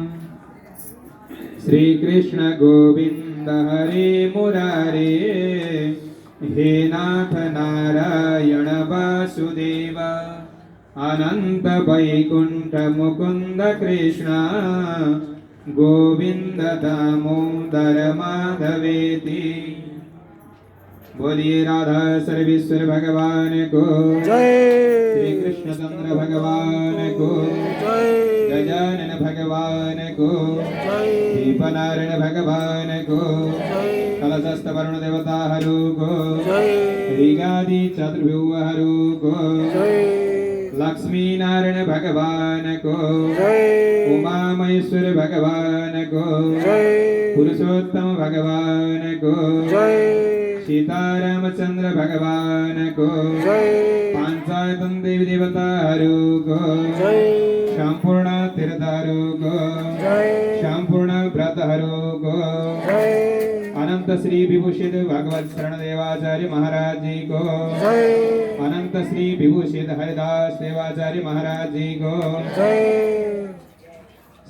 श्री कृष्ण गोविंद हरे मुरारे, हे नाथ नारायण वासुदेव, अनंत वैकुंठ मुकुंद कृष्ण, गोविंद दामोदर माधवेति। बोलिए राधा सर्वेश्वर भगवान को जय। श्री कृष्णचंद्र भगवान को जय। गजानन भगवान को जय। दीपनारायण भगवान को जय। कलशस्थ वरुण देवता हरु को जय। ऋगादि चतुर्भुव हरु को जय। लक्ष्मी नारायण भगवान को जय। उमा महेश्वर भगवान को जय। पुरुषोत्तम भगवान को जय। सीतारामचंद्र भगवान को जय। पांचायतन देवी देवता हरु को जय। संपूर्ण तीर्थहरु को जय। संपूर्ण व्रत हरु को जय। अनंत श्री विभूषित भगवत शरण देवाचार्य महाराज जी को जय। अनंत श्री विभूषित हरिदास देवाचार्य महाराज जी को जय।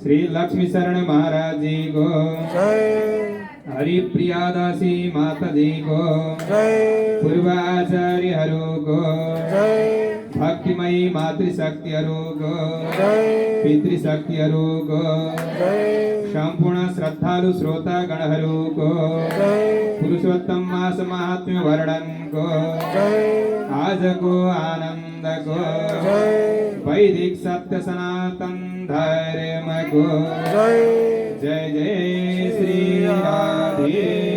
श्री लक्ष्मी शरण महाराज जी को जय। हरिप्रिया दासी माता जी को जय। पूर्वाचार्य हरु को जय। भक्तिमयी मातृशक्ति हरु को जय। पितृशक्ति हरु को जय। संपूर्ण श्रद्धालु श्रोता गण हरु को जय। पुरुषोत्तम मास महात्म्य वर्णन को जय। आज को आनंद को जय। वैदिक सत्य सनातन धर्म को जय। जय जय श्री राधे।